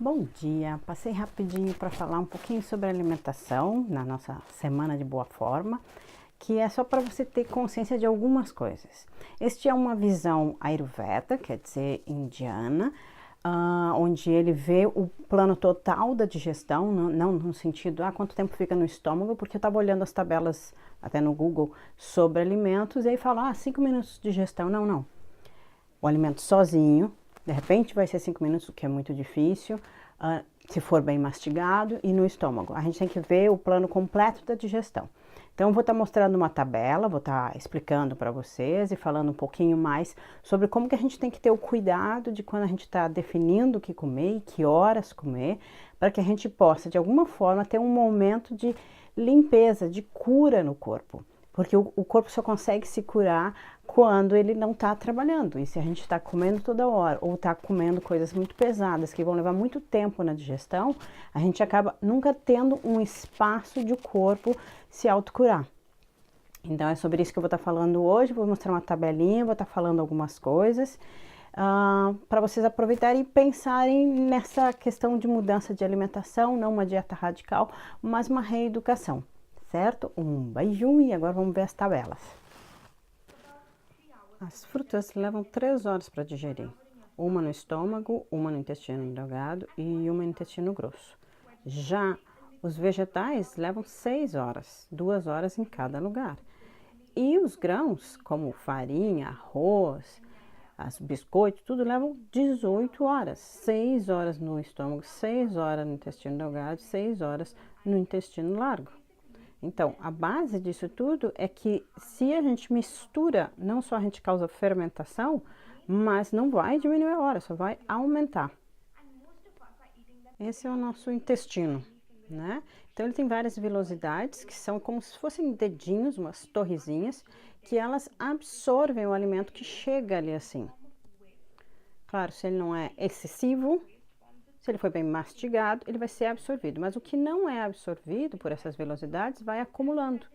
Bom dia, passei rapidinho para falar um pouquinho sobre alimentação na nossa semana de boa forma, que é só para você ter consciência de algumas coisas. Este é uma visão Ayurveda, quer dizer, indiana, onde ele vê o plano total da digestão, não no sentido, quanto tempo fica no estômago, porque eu estava olhando as tabelas até no Google sobre alimentos e aí fala, 5 minutos de digestão. Não. O alimento sozinho, de repente vai ser 5 minutos, o que é muito difícil, se for bem mastigado, e no estômago. A gente tem que ver o plano completo da digestão. Então, eu vou estar mostrando uma tabela, vou estar explicando para vocês e falando um pouquinho mais sobre como que a gente tem que ter o cuidado de quando a gente está definindo o que comer e que horas comer, para que a gente possa, de alguma forma, ter um momento de limpeza, de cura no corpo. Porque o corpo só consegue se curar quando ele não está trabalhando. E se a gente está comendo toda hora ou está comendo coisas muito pesadas que vão levar muito tempo na digestão, a gente acaba nunca tendo um espaço de o corpo se autocurar. Então é sobre isso que eu vou estar falando hoje. Vou mostrar uma tabelinha, vou estar falando algumas coisas para vocês aproveitarem e pensarem nessa questão de mudança de alimentação, não uma dieta radical, mas uma reeducação. Certo? Um beijinho e agora vamos ver as tabelas. As frutas levam 3 horas para digerir. Uma no estômago, uma no intestino delgado e uma no intestino grosso. Já os vegetais levam 6 horas, 2 horas em cada lugar. E os grãos, como farinha, arroz, biscoitos, tudo levam 18 horas. 6 horas no estômago, 6 horas no intestino delgado, 6 horas no intestino largo. Então, a base disso tudo é que se a gente mistura, não só a gente causa fermentação, mas não vai diminuir a hora, só vai aumentar. Esse é o nosso intestino, né? Então, ele tem várias vilosidades, que são como se fossem dedinhos, umas torrezinhas, que elas absorvem o alimento que chega ali assim. Claro, se ele não é excessivo, se ele for bem mastigado, ele vai ser absorvido. Mas o que não é absorvido por essas velocidades vai acumulando,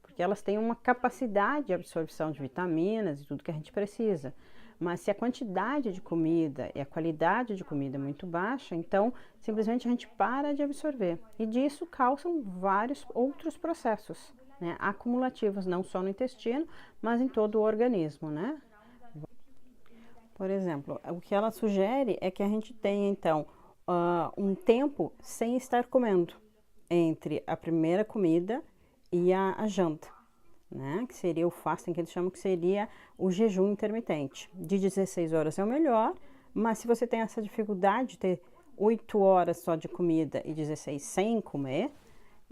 porque elas têm uma capacidade de absorção de vitaminas e tudo que a gente precisa. Mas se a quantidade de comida e a qualidade de comida é muito baixa, então simplesmente a gente para de absorver. E disso causam vários outros processos, né, acumulativos, não só no intestino, mas em todo o organismo, né? Por exemplo, o que ela sugere é que a gente tenha, então, um tempo sem estar comendo entre a primeira comida e a janta, né? Que seria o fasting, que eles chamam, que seria o jejum intermitente. De 16 horas é o melhor, mas se você tem essa dificuldade de ter 8 horas só de comida e 16 sem comer,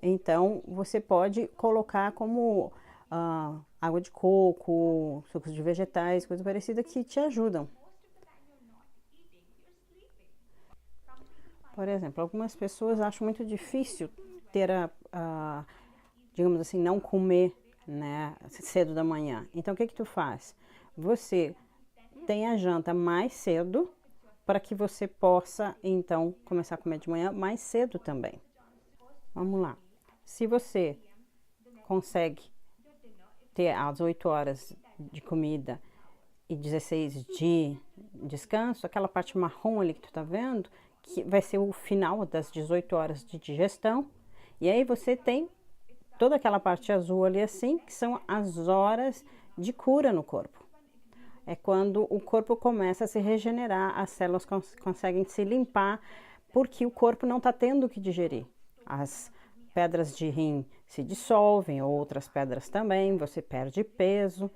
então você pode colocar como água de coco, sucos de vegetais, coisa parecida que te ajudam. Por exemplo, algumas pessoas acham muito difícil ter digamos assim, não comer, né, cedo da manhã. Então, o que tu faz? Você tem a janta mais cedo para que você possa, então, começar a comer de manhã mais cedo também. Vamos lá. Se você consegue ter as 8 horas de comida e 16 de descanso, aquela parte marrom ali que tu tá vendo, que vai ser o final das 18 horas de digestão. E aí você tem toda aquela parte azul ali assim, que são as horas de cura no corpo. É quando o corpo começa a se regenerar, as células conseguem se limpar, porque o corpo não está tendo que digerir. As pedras de rim se dissolvem, outras pedras também, você perde peso,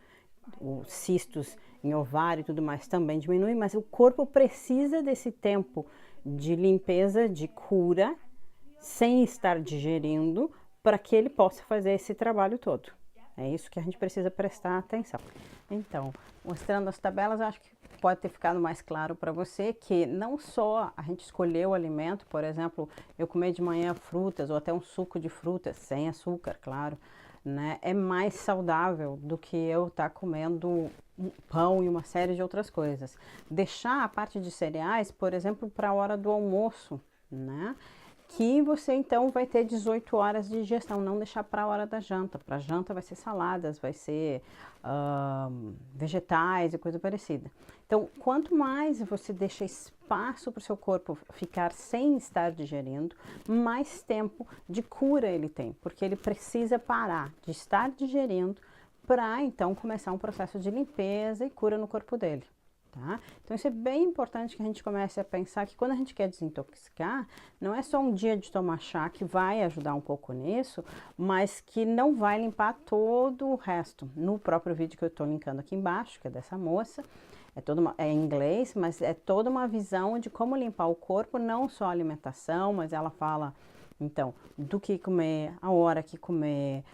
os cistos em ovário e tudo mais também diminuem, mas o corpo precisa desse tempo de limpeza, de cura, sem estar digerindo, para que ele possa fazer esse trabalho todo. É isso que a gente precisa prestar atenção. Então, mostrando as tabelas, acho que pode ter ficado mais claro para você que não só a gente escolher o alimento, por exemplo, eu comer de manhã frutas ou até um suco de frutas, sem açúcar, claro, né, é mais saudável do que eu estar comendo pão e uma série de outras coisas. Deixar a parte de cereais, por exemplo, para a hora do almoço, né? que você então vai ter 18 horas de digestão, não deixar para a hora da janta. Para a janta vai ser saladas, vai ser vegetais e coisa parecida. Então, quanto mais você deixa espaço para o seu corpo ficar sem estar digerindo, mais tempo de cura ele tem, porque ele precisa parar de estar digerindo para então começar um processo de limpeza e cura no corpo dele. Tá? Então isso é bem importante que a gente comece a pensar que quando a gente quer desintoxicar, não é só um dia de tomar chá que vai ajudar um pouco nisso, mas que não vai limpar todo o resto. No próprio vídeo que eu estou linkando aqui embaixo, que é dessa moça, é em inglês, mas é toda uma visão de como limpar o corpo, não só a alimentação, mas ela fala, então, do que comer, a hora que comer,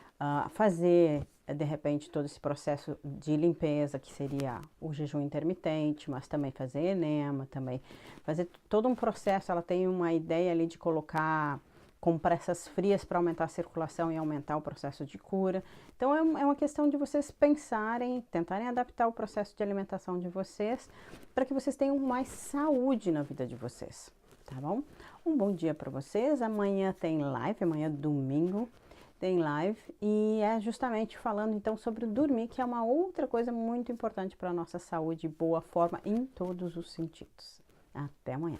fazer de repente todo esse processo de limpeza, que seria o jejum intermitente, mas também fazer enema, também fazer todo um processo. Ela tem uma ideia ali de colocar compressas frias para aumentar a circulação e aumentar o processo de cura. Então é uma questão de vocês pensarem, tentarem adaptar o processo de alimentação de vocês para que vocês tenham mais saúde na vida de vocês, tá bom? Um bom dia para vocês. Amanhã tem live, amanhã domingo tem live, e é justamente falando então sobre dormir, que é uma outra coisa muito importante para a nossa saúde e boa forma em todos os sentidos. Até amanhã.